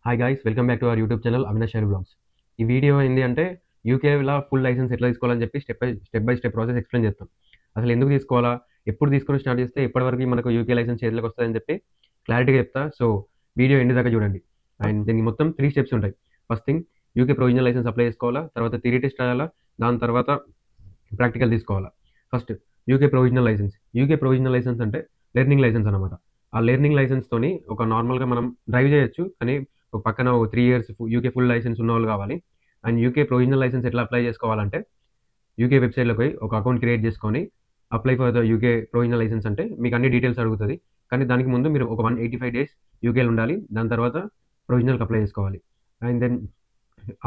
Hi guys welcome back to our YouTube channel Avinash Shire Blogs. ఈ video ఏంది అంటే యూకేలో ఫుల్ లైసెన్స్ ఎట్లా తీసుకోవాలని చెప్పి step by step process explain చేస్తాం. అసలు ఎందుకు తీసుకోవాలా, ఎప్పుడు తీసుకొని స్టార్ట్ చేస్తే ఎప్పటివరకు మనకు యూకే లైసెన్స్ చేతిలోకి వస్తుందని చెప్పి క్లారిటీగా చెప్తా. సో వీడియో ఎండ్ దాకా చూడండి. అండ్ దీనికి మొత్తం 3 స్టెప్స్ ఉంటాయి. First thing, UK provisional licence apply చేసుకోవాలా, తర్వాత థియరీ టెస్ట్ రాయాలా, దాని తర్వాత ప్రాక్టికల్ తీసుకోవాలా. ఫస్ట్ యూకే ప్రొవిజనల్ లైసెన్స్ అంటే లెర్నింగ్ లైసెన్స్ అనమాట. ఆ లెర్నింగ్ లైసెన్స్తోని ఒక నార్మల్గా మనం డ్రైవ్ చేయొచ్చు, కానీ ఒక పక్కన ఒక 3 ఇయర్స్ యూకే ఫుల్ లైసెన్స్ ఉన్న వాళ్ళు కావాలి. అండ్ యూకే ప్రొవిజనల్ లైసెన్స్ ఎట్లా అప్లై చేసుకోవాలంటే యూకే వెబ్సైట్లోకి పోయి ఒక అకౌంట్ క్రియేట్ చేసుకొని apply for the UK provisional licence అంటే మీకు అన్ని డీటెయిల్స్ అడుగుతుంది. కానీ దానికి ముందు మీరు ఒక 185 డేస్ యూకేలో ఉండాలి. దాని తర్వాత ప్రొవిజనల్కి అప్లై చేసుకోవాలి. అండ్ దెన్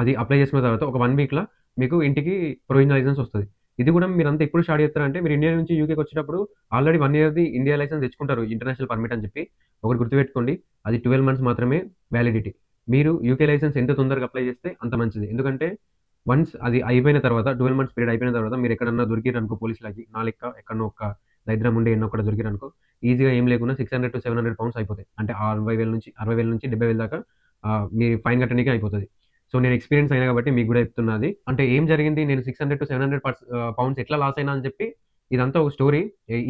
అది అప్లై చేసుకున్న తర్వాత ఒక 1 వీక్లో మీకు ఇంటికి ప్రొవిజనల్ లైసెన్స్ వస్తుంది. ఇది కూడా మీరంతా ఎప్పుడు స్టార్ట్ చేస్తారంటే, మీరు ఇండియా నుంచి యూకేకి వచ్చేటప్పుడు ఆల్రెడీ 1 ఇయర్ది ఇండియా లైసెన్స్ తెచ్చుకుంటారు, ఇంటర్నేషనల్ పర్మిట్ అని చెప్పి. ఒకటి గుర్తుపెట్టుకోండి, అది 12 months మాత్రమే వ్యాలిడిటీ. మీరు యూకే లైసెన్స్ ఎంత తొందరగా అప్లై చేస్తే అంత మంచిది. ఎందుకంటే వన్స్ అది అయిపోయిన తర్వాత 12 months పీరియడ్ అయిపోయిన తర్వాత మీరు ఎక్కడన్నా దొరికిరనుకో పోలీసులకి, నా లెక్క ఎక్కడో ఒక దరిద్రం ఉండి ఎన్నో ఒకటి దొరికిరనుకో, ఈజీగా ఏం లేకుండా 600 to 700 pounds అయిపోతాయి. అంటే 60,000 నుంచి 70,000 దాకా మీరు ఫైన్ కట్టడానికి అయిపోతుంది. సో నేను ఎక్స్పీరియన్స్ అయినా కాబట్టి మీకు కూడా చెప్తున్నది. అంటే ఏం జరిగింది, నేను 600 to 700 pounds ఎట్లా లాస్ అయినా అని చెప్పి ఇదంతా ఒక స్టోరీ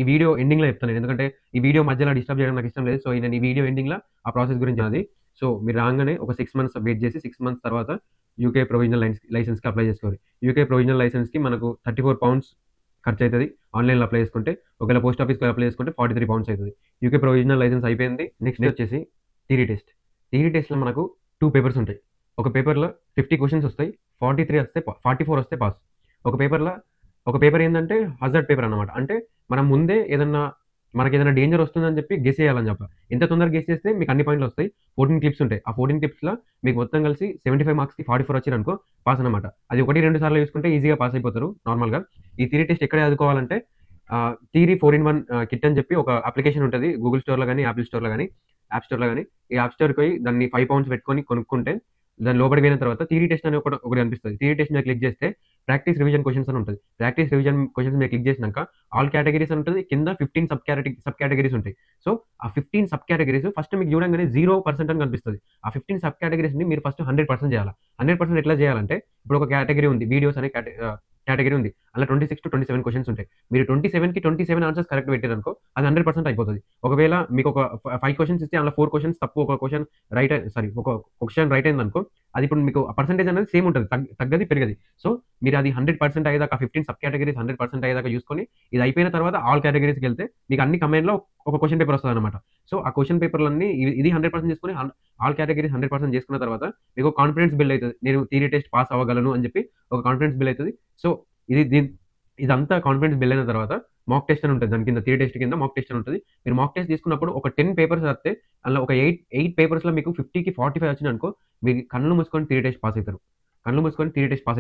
ఈ వీడియో ఎండింగ్లో చెప్తాను. ఎందుకంటే ఈ వీడియో మధ్యలో డిస్టర్బ్ చేయడం నాకు ఇష్టం లేదు. సో నేను ఈ వీడియో ఎండింగ్లో ఆ ప్రాసెస్ గురించి అది. సో మీరు రాగానే ఒక 6 months వెయిట్ చేసి 6 months తర్వాత యూకే ప్రొవిజనల్ లైసెన్స్కి అప్లై చేసుకోవాలి. యూకే ప్రొవిజనల్ లైసెన్స్కి మనకు 34 pounds ఖర్చు అవుతుంది ఆన్లైన్లో అప్లై చేసుకుంటే. ఒకవేళ పోస్ట్ ఆఫీస్కి అప్లై చేసుకుంటే 43 pounds అవుతుంది. యూకే ప్రొవిజనల్ లైసెన్స్ అయిపోయింది. నెక్స్ట్ వచ్చేసి థియరీ టెస్ట్. థియరీ టెస్ట్లో మనకు 2 పేపర్స్ ఉంటాయి. ఒక పేపర్లో 50 క్వశ్చన్స్ వస్తాయి, 44 వస్తే పాస్. ఒక పేపర్ ఏంటంటే హజార్డ్ పేపర్ అనమాట. అంటే మనం ముందే మనకి ఏదైనా డేంజర్ వస్తుందని చెప్పి గెస్ చేయాలని చెప్ప. ఎంత తొందరగా గెస్ చేస్తే మీకు అన్ని పాయింట్లు వస్తాయి. 14 క్లిప్స్ ఉంటాయి. ఆ 14 క్లిప్స్లో మీకు మొత్తం కలిసి 75 మార్క్స్కి 44 వచ్చారనుకో పాస్ అనమాట. అది 1-2 సార్లు చూసుకుంటే ఈజీగా పాస్ అయిపోతారు నార్మల్గా. ఈ థియరీ టెస్ట్ ఎక్కడ చదువుకోవాలంటే థియరీ 4-in-1 కిట్ అని చెప్పి ఒక అప్లికేషన్ ఉంటుంది గూగుల్ స్టోర్లో కానీ యాపిల్ స్టోర్లో కానీ యాప్ స్టోర్లో కానీ. ఈ యాప్ స్టోర్కి పోయి దాన్ని 5 pounds పెట్టుకొని కొనుక్కుంటే దాని లోపలికి పోయిన తర్వాత థియరీ టెస్ట్ అని ఒకటి కనిపిస్తుంది. థియరీ టెస్ట్ మీద క్లిక్ చేస్తే ప్రాక్టీస్ రివిజన్ క్వశ్చన్స్ అని ఉంటుంది. ప్రాక్టీస్ రివిజన్ క్వశ్చన్స్ మీద క్లిక్ చేసినాక ఆల్ కేటగిరీస్ ఉంటుంది. కింద 15 సబ్ కేటగిరీస్ ఉంటాయి. సో ఆ 15 సబ్ కేటగిరీస్ ఫస్ట్ మీకు చూడంగానే 0% అని కనిపిస్తుంది. ఆ 15 సబ్ కేటగిరీస్ని మీరు ఫస్ట్ 100% చేయాలి. 100% ఎట్లా చేయాలంటే, ఇప్పుడు ఒక కేటగిరీ ఉంది, వీడియోస్ అనే కేటగిరీ ఉంది. అలా 26 to 27 క్వశ్చన్స్ ఉంటాయి. మీరు 27కి 27 ఆన్సర్స్ కరెక్ట్ పెట్టారనుకో అది 100% అయిపోతుంది. ఒకవేళ మీకు ఒక 5 క్వశ్చన్స్ ఇస్తే అందులో 4 క్వశ్చన్స్ తప్పు, ఒక క్వశ్చన్ రైట్ అయిందనుకో, అది ఇప్పుడు మీకు పర్సెంటేజ్ అనేది సేమ్ ఉంటుంది, తగ్గది పెరగది. సో మీరు అది 100% అయ్యేదాకా 15 సబ్ కేటగిరీస్ 100% అయ్యేదాకా చూసుకొని ఇది అయిపోయిన తర్వాత ఆల్ కేటగిరీస్కి వెళ్తే మీకు అన్ని కంబైన్లో ఒక క్వశ్చన్ పేపర్ వస్తుంది అనమాట. సో ఆ క్వశ్చన్ పేపర్లన్నీ ఇది 100% చేసుకుని ఆల్ కేటగిరీస్ 100% చేసుకున్న తర్వాత మీకు కాన్ఫిడెన్స్ బిల్డ్ అవుతుంది. నేను థియరీ టెస్ట్ పాస్ అవ్వగలను అని చెప్పి ఒక కాన్ఫిడెన్స్ బిల్డ్ అవుతుంది. సో ఇదంతా కాన్ఫిడెన్స్ బిల్డ్ అయిన తర్వాత మాక్ టెస్ట్ అని ఉంటుంది. దాని కింద థియరీ టెస్ట్ కింద మాక్ టెస్ట్ అని ఉంటుంది. మీరు మాక్ టెస్ట్ తీసుకున్నప్పుడు ఒక 10 పేపర్స్ వస్తే అందులో ఒక 8 పేపర్స్లో మీకు 50కి 45 వచ్చింది అనుకో, మీరు కళ్ళు మూసుకొని థియరీ టెస్ట్ పాస్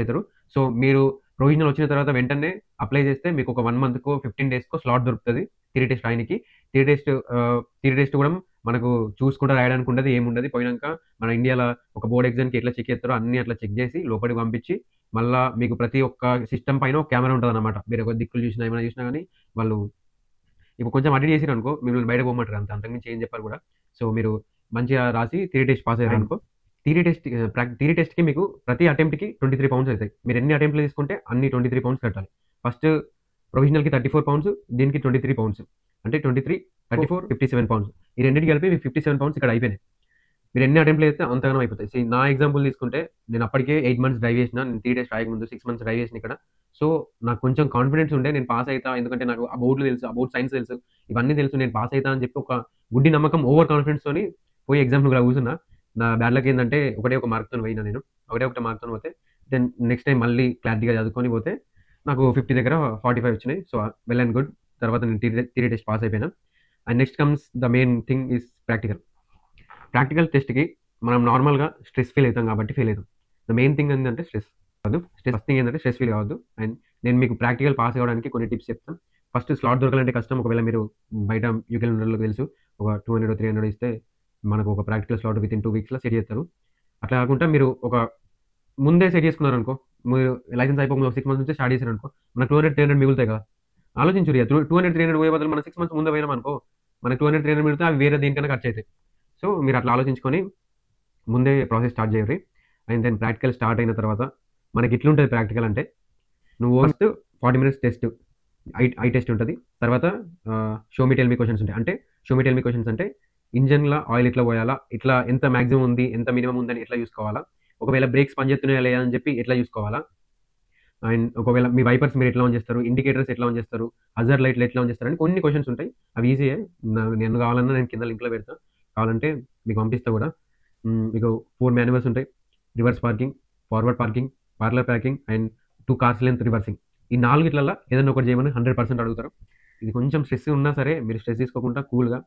అవుతారు. సో మీరు ప్రొవిజనల్ వచ్చిన తర్వాత వెంటనే అప్లై చేస్తే మీకు ఒక 1 monthకో 15 daysకో స్లాట్ దొరుకుతుంది థియరీ టెస్ట్ రాయడానికి. థియరీ టెస్ట్ కూడా మనకు చూసుకుంటూ రాయడానికి ఉండదు, ఏముండదు. పోయినాక మన ఇండియాలో ఒక బోర్డ్ ఎగ్జామ్కి ఎట్లా చెక్ చేస్తారో అన్ని అట్లా చెక్ చేసి లోపలికి పంపించి మళ్ళీ మీకు ప్రతి ఒక్క సిస్టమ్ పైన ఒక కెమెరా ఉంటుంది అనమాట. మీరు ఒక దిక్కులు చూసినా ఏమైనా చూసినా కానీ వాళ్ళు ఇప్పుడు కొంచెం అడిట్ చేసిరు అనుకో మిమ్మల్ని బయట పోమంటారు, అంతకుమించి ఏం చెప్పారు కూడా. సో మీరు మంచిగా రాసి థియరీ టెస్ట్ పాస్ అయ్యారు అనుకో, థియరీ టెస్ట్కి మీకు ప్రతి అటెంప్ట్కి 23 pounds అవుతాయి. మీరు ఎన్ని అటెంప్ట్లు తీసుకుంటే అన్ని 23 pounds కట్టాలి. ఫస్ట్ ప్రొవిజనల్కి 34 pounds, దీనికి 23 pounds. అంటే 23, 34, 57 pounds. ఈ రెండింటికి కలిపి మీకు 57 pounds ఇక్కడ అయిపోయినాయి. మీరు ఎన్ని అటెంప్ట్లు చేస్తే అంతగానో అయిపోతాయి. నా ఎగ్జాంపుల్ తీసుకుంటే నేను అప్పటికే 8 months డ్రైవ్ చేసిన, నేను థియరీ టెస్ట్ రాయకముందు 6 months డ్రైవ్ చేసిన ఇక్కడ. సో నాకు కొంచెం కాన్ఫిడెన్స్ ఉండే నేను పాస్ అవుతా, ఎందుకంటే నాకు అబౌట్లు తెలుసు, అబౌట్ సైన్స్ తెలుసు, ఇవన్నీ తెలుసు, నేను పాస్ అవుతా అని చెప్పి ఒక గుడ్డి నమ్మకం, ఓవర్ కాన్ఫిడెన్స్తో పోయి ఎగ్జామ్లో కూడా కూర్చున్నా. నా బ్యాడ్ లక్ ఏంటంటే ఒక మార్క్తో పోయినా, నేను ఒకటే మార్క్తో పోతే దెన్ నెక్స్ట్ టైం మళ్ళీ క్లారిటీగా చదువుకొని పోతే నాకు 50 దగ్గర 45 వచ్చినాయి. So well and good. తర్వాత నేను థియరీ టెస్ట్ పాస్ అయిపోయినా. And next comes the main thing is practical టెస్ట్కి మనం నార్మల్గా స్ట్రెస్ ఫీల్ అవుతాం కాబట్టి ఫెయిల్ అవుతాం. ద మెయిన్ థింగ్ ఏంటంటే స్ట్రెస్ థింగ్ ఏంటంటే స్ట్రెస్ ఫీల్ కావద్దు. అండ్ నేను మీకు ప్రాక్టికల్ పాస్ అవ్వడానికి కొన్ని టిప్స్ చెప్తాను. ఫస్ట్, స్లాట్ దొరకాలంటే కష్టం. ఒకవేళ మీరు బయట యూకే ఉండడానికి తెలుసు, ఒక 200 300 ఇస్తే మనకు ఒక ప్రాక్టికల్ స్లాట్ విత్ ఇన్ 2 weeksలో సెట్ చేస్తారు. అట్లా కాకుండా మీరు ఒక ముందే సెట్ చేసుకున్నారనుకో, మీరు లైసెన్స్ అయిపోకుండా 6 months నుంచి స్టార్ట్ చేశారనుకో, మనకు 200 300 మిగులుతాయి కదా. ఆలోచించురు, 200 300 పోయే బదులు మనం 6 months ముందే పోయినాం అనుకో, మనకు 200 300 మిగిలితే అవి వేరే దేనికైనా ఖర్చు అవుతాయి. సో మీరు అట్లా ఆలోచించుకొని ముందే ప్రాసెస్ స్టార్ట్ చేయరు. అండ్ దెన్ ప్రాక్టికల్ స్టార్ట్ అయిన తర్వాత మనకి ఇట్లుంటుంది ప్రాక్టికల్ అంటే నువ్వు first 40 minutes test I test ఉంటుంది. తర్వాత show me tell me questions ఉంటాయి. అంటే show me tell me questions అంటే ఇంజన్‌లో ఆయిల్ ఎట్లా పోయాలా, ఇట్లా ఎంత మాక్సిమం ఉంది, ఎంత మినిమం ఉందని ఎట్లా చూసుకోవాలా, ఒకవేళ బ్రేక్స్ పనిచేస్తున్నాయా లేదా అని చెప్పి ఎట్లా చూసుకోవాలా, అండ్ ఒకవేళ మీ వైపర్స్ మీరు ఎట్లా ఆన్ చేస్తారు, ఇండికేటర్స్ ఎట్లా ఆన్ చేస్తారు, హజార్ లైట్లు ఎట్లా ఆన్ చేస్తారు అని కొన్ని క్వశ్చన్స్ ఉంటాయి. అవి ఈజీయే. నేను కావాలన్నా నేను కింద లింక్లో పెడతా, కావాలంటే మీకు పంపిస్తా కూడా. మీకు 4 మాన్యువల్స్ ఉంటాయి. Reverse parking, forward parking, parlour parking and 2 cars length reversing. ఈ నాలుగిట్లలో ఏదైనా ఒకటి చేయమని 100% అడుగుతారు. ఇది కొంచెం స్ట్రెస్ ఉన్నా సరే మీరు స్ట్రెస్ తీసుకోకుండా కూల్గా.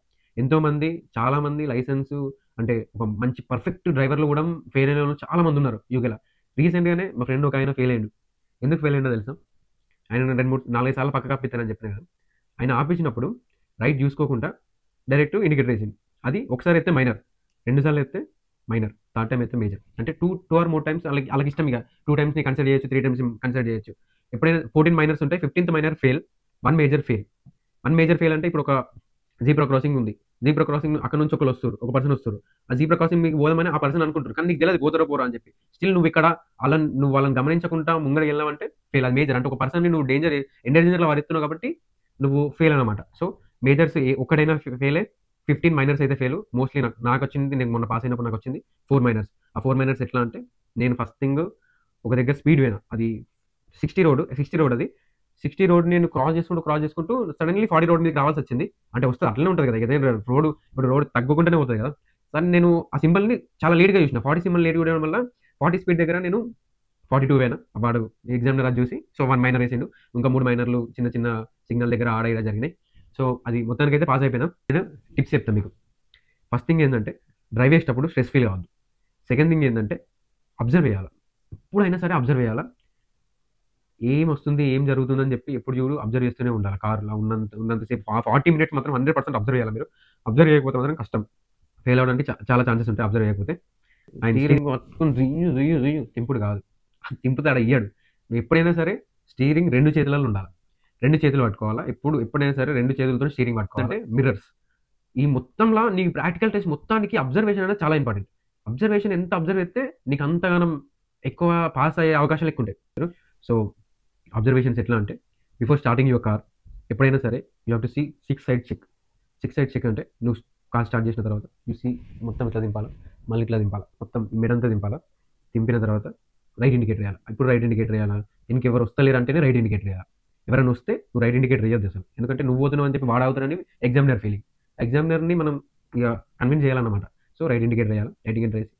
ఎంతోమంది చాలామంది లైసెన్స్ అంటే ఒక మంచి పర్ఫెక్ట్ డ్రైవర్లు కూడా ఫెయిల్ అయిన వాళ్ళు చాలామంది ఉన్నారు యూకేలో. రీసెంట్గానే మా ఫ్రెండ్ ఒక ఆయన ఫెయిల్ అయ్యిండు. ఎందుకు ఫెయిల్ అయిందో తెలుసా? ఆయన 2, 3, 4 సార్లు పక్కకు ఆపిస్తానని చెప్పిన కదా. ఆయన ఆపించినప్పుడు రైట్ చూసుకోకుండా డైరెక్ట్ ఇండికేటర్ వేసింది. అది ఒకసారి అయితే మైనర్, 2 సార్లు అయితే మైనర్, థర్డ్ టైం అయితే మేజర్. అంటే 2 ఆర్ మోర్ టైమ్స్ వాళ్ళకి ఇష్టం. ఇక 2 టైమ్స్ని కన్సిడర్ చేయొచ్చు, 3 టైమ్స్ కన్సిడర్ చేయొచ్చు. ఎప్పుడైనా 14 మైనర్స్ ఉంటాయి, 15th minor fail, 1 major fail. 1 major fail అంటే ఇప్పుడు ఒక జీబ్రా క్రాసింగ్ ఉంది. జీబ్రా క్రాసింగ్ అక్కడ నుంచి ఒకరు వస్తారు, ఒక పర్సన్ వస్తారు. ఆ జీబ్రా క్రాసింగ్ మీకు పోదామని ఆ పర్సన్ అనుకుంటారు, కానీ నీకు తెలియదు పోతారో పోరా అని చెప్పి. స్టిల్ నువ్వు ఇక్కడ నువ్వు వాళ్ళని గమనించకుండా ముంగడ వెళ్ళావంటే ఫెయిల్. అది మేజర్. అంటే ఒక పర్సన్ నువ్వు డేంజర్లో వారిస్తున్నావు కాబట్టి నువ్వు ఫెయిల్ అనమాట. సో మేజర్స్ ఒక్కడైనా ఫెయిలే, 15 మైనర్స్ అయితే ఫెయిల్. మోస్ట్లీ నాకు వచ్చింది, నేను మొన్న పాస్ అయినప్పుడు నాకు వచ్చింది 4 మైనర్స్. ఆ 4 మైనర్స్ ఎట్లా అంటే నేను ఫస్ట్ థింగ్ ఒక దగ్గర స్పీడ్ పోయినా, అది 60 రోడ్ అది 60 రోడ్ నేను క్రాస్ చేసుకుంటూ సడన్లీ 40 రోడ్ మీదకి రావాల్సి వచ్చింది. అంటే వస్తుంది అట్లనే ఉంటుంది కదా, ఏదైనా రోడ్ ఇప్పుడు రోడ్ తగ్గకుండానే పోతుంది కదా. కానీ నేను ఆ సింబల్ని చాలా లేట్గా చూసిన, 40 సింబల్ లేట్గా చూడడం వల్ల 40 స్పీడ్ దగ్గర నేను 42 పోయినా. వాడు ఎగ్జామినర్ అది చూసి సో 1 మైనర్ వేసిండు. ఇంకా 3 మైనర్లు చిన్న చిన్న సిగ్నల్ దగ్గర ఆడ ఇలా జరిగినాయి. సో అది మొత్తానికి అయితే పాస్ అయిపోయినా. నేను టిప్స్ చెప్తాను మీకు. ఫస్ట్ థింగ్ ఏంటంటే డ్రైవ్ చేసేటప్పుడు స్ట్రెస్ ఫీల్ కావద్దు. సెకండ్ థింగ్ ఏంటంటే అబ్జర్వ్ చేయాలి. ఎప్పుడైనా సరే అబ్జర్వ్ చేయాలా, ఏం వస్తుంది ఏం జరుగుతుందని చెప్పి ఎప్పుడు చూడు అబ్జర్వ్ చేస్తూనే ఉండాలి. కార్లో ఉన్నంతసేపు 40 మినిట్స్ మాత్రం 100% అబ్జర్వ్ చేయాలి. మీరు అబ్జర్వ్ చేయకపోతే మాత్రం కష్టం, ఫెయిల్ అవ్వడానికి చాలా ఛాన్సెస్ ఉంటాయి అబ్జర్వ్ చేయకపోతే. ఆయన స్టీరింగ్ పట్టుకుని రియ్యు తింపుడు కాదు, తింపుతాడు ఆడ ఇయ్యాడు. ఎప్పుడైనా సరే స్టీరింగ్ 2 చేతులలో ఉండాలి, 2 చేతులు పట్టుకోవాలా. ఎప్పుడైనా సరే 2 చేతులతో స్టీరింగ్ పట్టుకోవాలి. అంటే మిర్రర్స్ ఈ మొత్తంలో నీకు ప్రాక్టికల్ టెస్ట్ మొత్తానికి అబ్జర్వేషన్ అనేది చాలా ఇంపార్టెంట్. అబ్జర్వేషన్ ఎంత అబ్జర్వ్ అయితే నీకు అంతగానం ఎక్కువ పాస్ అయ్యే అవకాశాలు ఎక్కువ ఉంటాయి. సో అబ్జర్వేషన్స్ ఎట్లా అంటే బిఫోర్ స్టార్టింగ్ యువర్ కార్ ఎప్పుడైనా సరే you have to see 6 side check. 6 side check అంటే నువ్వు కార్ స్టార్ట్ చేసిన తర్వాత యూ సీ మొత్తం ఇట్లా దింపాలా, మళ్ళీ ఇట్లా దింపాలా, మొత్తం మెడంతా దింపాలా. దింపిన తర్వాత రైట్ ఇండికేటర్ వేయాలి. ఇప్పుడు రైట్ ఇండికేటర్ వేయాలా, దీనికి ఎవరు వస్తలేరు అంటేనే రైట్ ఇండికేటర్ వేయాలి. ఎవరైనా వస్తే నువ్వు రైట్ ఇండికేటర్ వేయద్దు అసలు, ఎందుకంటే నువ్వు పోతున్నావు అని చెప్పి వాడవుతానని ఎగ్జామినర్ ఫీలింగ్. ఎగ్జామినర్ని మనం ఇక కన్విన్స్ చేయాలన్నమాట. సో రైట్ ఇండికేటర్ వేయాలి. రైట్ ఇండికేటర్ వేసి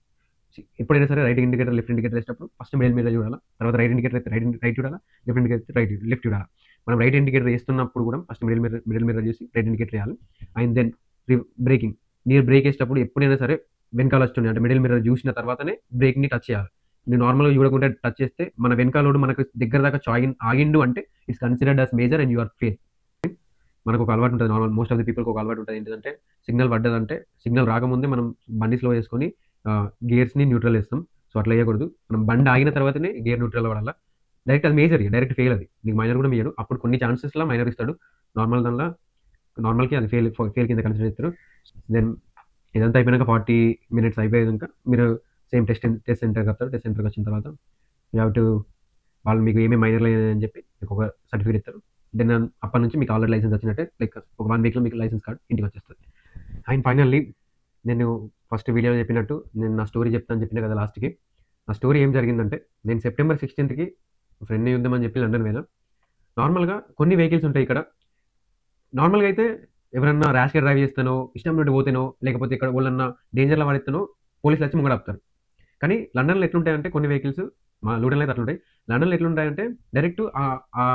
ఎప్పుడైనా సరే రైట్ ఇండికేటర్ లెఫ్ట్ ఇండికేటర్ వేసేటప్పుడు ఫస్ట్ మిడిల్ మీద చూడాలా, తర్వాత రైట్ ఇండికేటర్ అయితే రైట్ చూడాలా, లెఫ్ట్ ఇండికేటర్ లెఫ్ట్ చూడాలా. మనం రైట్ ఇండికేటర్ వేస్తున్నప్పుడు కూడా ఫస్ట్ మిడిల్ మిర్రర్ చూసి రైట్ ఇండికేటర్ వేయాలి. అండ్ దెన్ బ్రేకింగ్, మీరు బ్రేక్ వేసేటప్పుడు ఎప్పుడైనా సరే వెనకాల వస్తుంది అంటే మిడిల్ మిర్రర్ చూసిన తర్వాతనే బ్రేక్ని టచ్ చేయాలి. మీరు నార్మల్గా చూడకుండా టచ్ చేస్తే మన వెనకాలోడు మనకు దగ్గర దాకా ఆగిండు అంటే it's considered as major and you are fail. మనకు ఒక అలవాటు ఉంటుంది, నార్మల్ మోస్ట్ ఆఫ్ ది పీపుల్కి ఒక అలవాటు ఉంటుంది. ఏంటంటే సిగ్నల్ పడ్డదంటే సిగ్నల్ రాకముందే మనం బండి స్లో చేసుకొని గేర్స్ని న్యూట్రల్ వేస్తాం. సో అట్లా వేయకూడదు. మనం బండి ఆగిన తర్వాతనే గేర్ న్యూట్రల్ వాడాలా. డైరెక్ట్ అది మేజర్, డైరెక్ట్ ఫెయిల్. అది నీకు మైనర్ కూడా మీయడు. అప్పుడు కొన్ని ఛాన్సెస్లో మైనర్ ఇస్తాడు, నార్మల్కి అది ఫెయిల్ కింద కన్సిడర్ చేస్తారు. దెన్ ఇదంతా అయిపోయినాక 40 మినిట్స్ అయిపోయాక మీరు సేమ్ టెస్ట్ సెంటర్కి వస్తారు. టెస్ట్ సెంటర్కి వచ్చిన తర్వాత యూ హ్యావ్ టు వాళ్ళు మీకు ఏమేమి మైనర్ లేదని చెప్పి మీకు ఒక సర్టిఫికేట్ ఇస్తారు. దెన్ అప్పటి నుంచి మీకు ఆల్రెడీ లైసెన్స్ వచ్చినట్టే, లైక్ ఒక 1 వీక్లో మీకు లైసెన్స్ కార్డ్ ఇంటికి వచ్చేస్తుంది. అండ్ ఫైనల్లీ నేను ఫస్ట్ వీడియో చెప్పినట్టు నేను నా స్టోరీ చెప్తాను చెప్పిన కదా లాస్ట్కి. నా స్టోరీ ఏం జరిగిందంటే నేను సెప్టెంబర్ 16కి ఫ్రెండ్ని చూద్దామని చెప్పి లండన్ పోయినా. నార్మల్గా కొన్ని వెహికల్స్ ఉంటాయి ఇక్కడ. నార్మల్గా అయితే ఎవరన్నా ర్యాష్గా డ్రైవ్ చేస్తానో, ఇష్టం నుండి పోతేనో, లేకపోతే ఇక్కడ వాళ్ళన్నా డేంజర్లో వాడితేనో పోలీసులు వచ్చి ముంగడ ఆపుతారు. కానీ లండన్లో ఎట్లుంటాయంటే కొన్ని వెహికల్స్, మా లూడన్లో అయితే అట్లుంటాయి. లండన్లో ఎట్లుంటాయంటే డైరెక్ట్ ఆ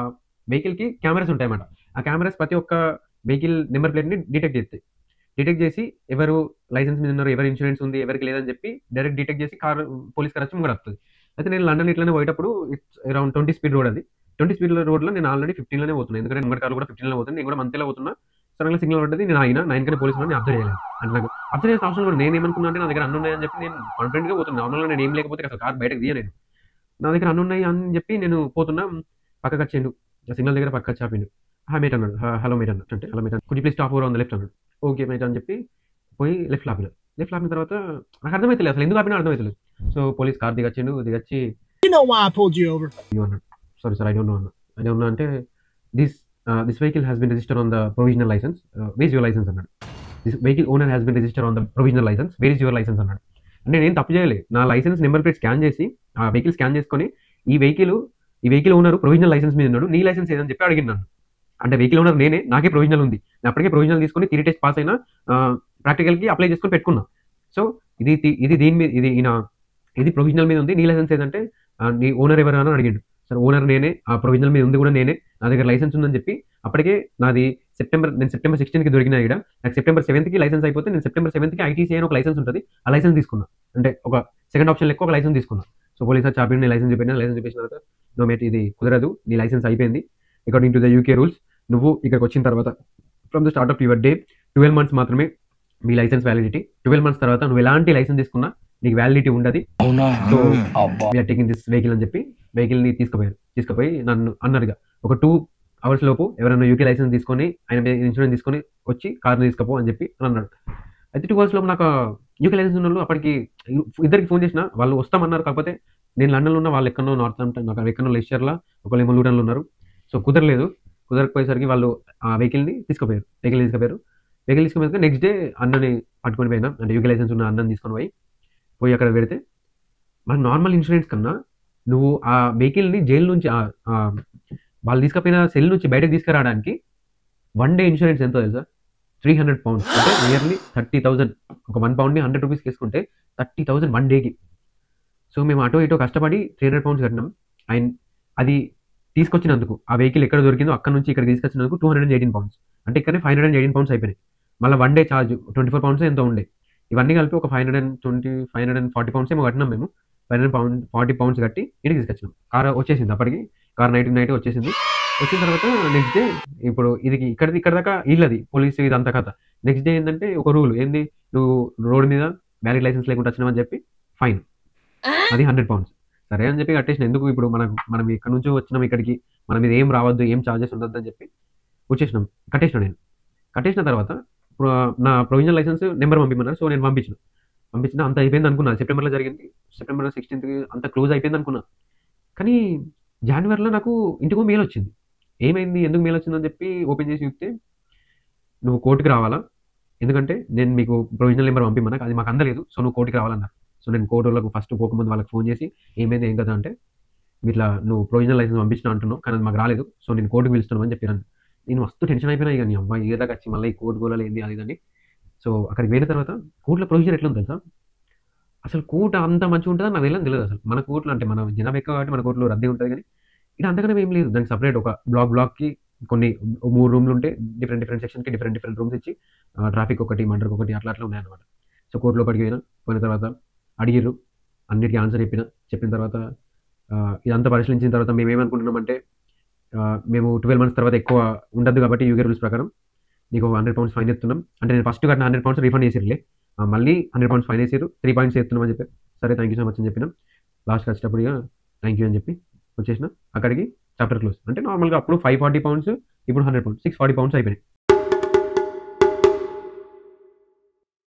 వెహికల్కి కెమెరాస్ ఉంటాయన్నమాట. ఆ కెమెరాస్ ప్రతి ఒక్క వెహికల్ నెంబర్ ప్లేట్ని డిటెక్ట్ చేసి ఎవరు లైసెన్స్ మీద ఉన్నారు, ఎవరు ఇన్సూరెన్స్ ఉంది, ఎవరికి లేదని చెప్పి డైరెక్ట్ డిటెక్ట్ చేసి పోలీస్ కార్ వచ్చి ముంగడ ఆపుతుంది. అయితే నేను లండన్ ఇట్లానే పోయేటప్పుడు ఇట్స్ అరౌండ్ 20 స్పీడ్ రోడ్. అది 20 స్పీడ్ రోడ్లో నేను ఆల్రెడీ 15లోనే పోతున్నాను, ఎందుకంటే ముంగడ కార్లు కూడా 15లో పోతున్నాను. నేను కూడా మంత్లో పోతున్నా. సడన్గా సిగ్నల్ పడ్డది, నేను అయినా 9 పోలీసులు నేను అబ్జర్వ్ చేయలేదు. అంటే నాకు అబ్జర్వ్ చేసిన అవసరం కూడా, నేను ఏమనుకున్నా అంటే నా దగ్గర అన్ని ఉన్నాయని చెప్పి నేను కాన్ఫిడెంట్గా పోతున్నాను. నార్మల్గా నేను ఏం లేకపోతే అసలు కార్ బయటకు తీయ, నేను నా దగ్గర అన్ని ఉన్నాయి అని చెప్పి నేను పోతున్నా. పక్కకు వచ్చిండు, సిగ్నల్ దగ్గర పక్కకు చాపిండు. మేట్ అన్నాడు, హలో మేట్ అన్నాడు. అంటే హలో మేట్ అన్నాడు, could you please stop over on the left అన్నాడు. ఓకే మేట్ అని చెప్పి పోయి లెఫ్ట్ ఆపినాడు. లిఫ్ట్ ఆపిన తర్వాత నాకు అర్థమైతలేదు అసలు ఎందుకు ఆపినా అర్థమైతలేదు. సో పోలీస్ కార్ దిగొచ్చిండు, దిగొచ్చి You know why I pulled you over. అన్నాడు. Sorry sir, I don't know అన్నా. ఐ డోంట్ నో అంటే this vehicle has been registered on the provisional licence, where is your licence అన్నాడు. This vehicle owner has been registered on the provisional licence, where is your licence అన్నాడు. అంటే నేను తప్పు చేయలేదు. నా licence number plate scan చేసి ఆ vehicle scan చేసుకొని ఈ వెహికల్ ఓనర్ ప్రొవిజనల్ లైసెన్స్ మీద ఉన్నాడు, నీ లైసెన్స్ ఏదని చెప్పి అడిగినాను. అంటే వెహికల్ ఓనర్ నేనే, నాకే ప్రొవిజనల్ ఉంది. నేను అప్పటికే ప్రొవిజనల్ తీసుకొని థియరీ టెస్ట్ పాస్ అయినా, ప్రాక్టికల్కి అప్లై చేసుకొని పెట్టుకున్నా. సో ఇది దీని మీద ఇది ప్రొవిజనల్ మీద ఉంది, నీ లైసెన్స్ ఏదంటే నీ ఓనర్ ఎవరు అని అడిగిండు. సార్ ఓనర్ నేనే, ఆ ప్రొవిజనల్ మీద ఉంది కూడా నేనే, నా దగ్గర లైసెన్స్ ఉందని చెప్పి అప్పటికే నాది నేను సెప్టెంబర్ 16కి దొరికినా ఇక్కడ, నాకు సెప్టెంబర్ 7కి లైసెన్స్ అయిపోతే నేను సెప్టెంబర్ 7కి ఐటీసీ అని ఒక లైసెన్స్ ఉంటుంది, ఆ లైసెన్స్ తీసుకున్నా. అంటే ఒక సెకండ్ ఆప్షన్ లెక్క ఒక లైసెన్స్ తీసుకున్నా. సో పోలీస్ సార్ చాపి నీ లైసెన్స్ చూపించిన, లైసెన్స్ చూపించిన తర్వాత నో మేట్ ఇది కుదరదు, నీ లైసెన్స్ అయిపోయింది according to the UK rules. నువ్వు ఇక్కడికి వచ్చిన తర్వాత from the start of your day 12 months మాత్రమే మీ లైసెన్స్ వ్యాలిడిటీ. 12 months తర్వాత నువ్వు ఎలాంటి లైసెన్స్ తీసుకున్నా నీకు వ్యాలిడిటీ ఉండదు. So we are taking this vehicle అని చెప్పి వెహికల్ని తీసుకుపోయి నన్ను అన్నారుగా ఒక 2 hours లోపు ఎవరైనా యూకే లైసెన్స్ తీసుకొని ఆయన ఇన్సూరెన్స్ తీసుకొని వచ్చి కార్ని తీసుకపో అని చెప్పి అన్నాడు. అయితే 2 hours లోపు నాకు యూకే లైసెన్స్ ఉన్న వాళ్ళు అప్పటికి ఇద్దరికి ఫోన్ చేసిన, వాళ్ళు వస్తామన్నారు. కాకపోతే నేను లండన్లో ఉన్న, వాళ్ళు ఎక్కడో నార్త్ నాకు ఎక్కడో లెస్చర్లా, ఒకళ్ళు లూటన్లో ఉన్నారు. సో కుదరకపోయేసరికి వాళ్ళు ఆ వెహికల్ తీసుకుపోయారు. నెక్స్ట్ డే అన్నని పట్టుకొని పోయినా, అంటే యూకే లైసెన్స్ ఉన్న అన్నని తీసుకొని పోయి అక్కడ పెడితే, మనకు నార్మల్ ఇన్సూరెన్స్ కన్నా నువ్వు ఆ వెహికల్ని జైలు నుంచి వాళ్ళు తీసుకుపోయిన సెల్ నుంచి బయటకు తీసుకురావడానికి 1 day ఇన్సూరెన్స్ ఎంతో తెలుసా? 300 pounds, అంటే నియర్లీ 30,000. ఒక 1 poundని 100 rupees వేసుకుంటే 30,000 1 dayకి. సో మేము అటో ఇటో కష్టపడి 300 pounds కట్టినాం. అండ్ అది తీసుకొచ్చినందుకు, ఆ వెహికల్ ఎక్కడ దొరికిందో అక్కడ నుంచి ఇక్కడ తీసుకొచ్చినందుకు 218 pounds, అంటే ఇక్కడనే 518 pounds అయిపోయినాయి. మళ్ళీ 1 day ఛార్జ్ 24 pounds ఎంతో ఉండే. ఇవన్నీ కలిపి ఒక 540 pounds ఏమో కట్టినాం మేము. 540 pounds కట్టి ఇంటికి తీసుకొచ్చినాం. కార్ వచ్చేసింది అప్పటికి, కార్ నైట్ వచ్చేసింది. వచ్చిన తర్వాత నెక్స్ట్ డే ఇప్పుడు ఇక్కడ దాకా ఇల్లది పోలీసు ఇదంతా కథ. నెక్స్ట్ డే ఏంటంటే ఒక రూల్ ఏంది, నువ్వు రోడ్ మీద వ్యాలిడ్ లైసెన్స్ లేకుండా వచ్చినామని చెప్పి ఫైన్, అది 100 pounds. సరే అని చెప్పి కట్టేసిన. ఎందుకు ఇప్పుడు మనం ఇక్కడ నుంచి వచ్చినాం, ఇక్కడికి మన మీద ఏం రావద్దు, ఏం ఛార్జెస్ ఉండద్దు అని చెప్పి కట్టేసిన. నేను కట్టేసిన తర్వాత నా ప్రొవిజనల్ లైసెన్స్ నెంబర్ పంపిమన్నారు. సో నేను పంపించిన అంత అయిపోయింది అనుకున్నా. సెప్టెంబర్లో జరిగింది, సెప్టెంబర్ 16th అంత క్లోజ్ అయిపోయింది అనుకున్నా. కానీ జనవరిలో నాకు ఇంటికో మెయిల్ వచ్చింది. ఏమైంది, ఎందుకు మెయిల్ వచ్చిందని చెప్పి ఓపెన్ చేసి చూస్తే, నువ్వు కోర్టుకి రావాలా, ఎందుకంటే నేను మీకు ప్రొవిజనల్ నెంబర్ పంపిమన్నా, అది మాకు అందలేదు, సో నువ్వు కోర్టుకి రావాలన్నారు. సో నేను కోర్టు వాళ్ళకు ఫస్ట్ పోకముందు వాళ్ళకి ఫోన్ చేసి, ఏమైంది ఏం కదా అంటే, ఇట్లా నువ్వు ప్రొవిజనల్ లైసెన్స్ పంపించిన అంటున్నావు, కానీ అది మాకు రాలేదు, సో నేను కోర్టుకు పిలుస్తున్నాను అని చెప్పాను. నేను మస్తు టెన్షన్ అయిపోయినా, ఇక నీ అమ్మాయి ఏదాకా వచ్చి మళ్ళీ ఈ కోర్టు గోళాలు ఏంది అది అని. సో అక్కడికి పోయిన తర్వాత కోర్టులో ప్రొవిజన్ ఎట్లా ఉంది తెలుసా? అసలు కోర్టు అంత మంచిగా ఉంటుందని నాకు తెలియదు అసలు. మన కోర్టులో అంటే మన జనాభా ఎక్కువ కాబట్టి మన కోర్టులో రద్దీ ఉంటుంది, కానీ ఇక్కడ అంతకన్నా ఏం లేదు. దానికి సపరేట్ ఒక బ్లాక్కి కొన్ని 3 rooms ఉంటే డిఫరెంట్ సెక్షన్కి డిఫరెంట్ రూమ్స్ ఇచ్చి, ట్రాఫిక్ ఒకటి, మర్డర్ ఒకటి, అట్లా ఉన్నాయన్నమాట. సో కోర్టులో పోయిన తర్వాత అడిగిర్రు, అన్నిటికీ ఆన్సర్ చెప్పిన తర్వాత ఇదంతా పరిశీలించిన తర్వాత మేము ఏమనుకుంటున్నామంటే, మేము 12 months తర్వాత ఎక్కువ ఉండదు కాబట్టి యూకే రూల్స్ ప్రకారం నీకు 100 pounds ఫైన్ ఎత్తున్నాం. అంటే నేను ఫస్ట్ కట్టిన 100 pounds రీఫండ్ చేసిర్లే, మళ్ళీ 100 pounds ఫైన్ వేసారు, 3 points ఎత్తున్నామని చెప్పి. సరే థ్యాంక్ యూ సో మచ్ అని చెప్పినాం. లాస్ట్కి వచ్చేటప్పుడు ఇక థ్యాంక్ యూ అని చెప్పి వచ్చేసిన. అక్కడికి చాప్టర్ క్లోజ్. అంటే నార్మల్గా అప్పుడు 540 pounds, ఇప్పుడు 100 pounds, 640 pounds అయిపోయినాయి.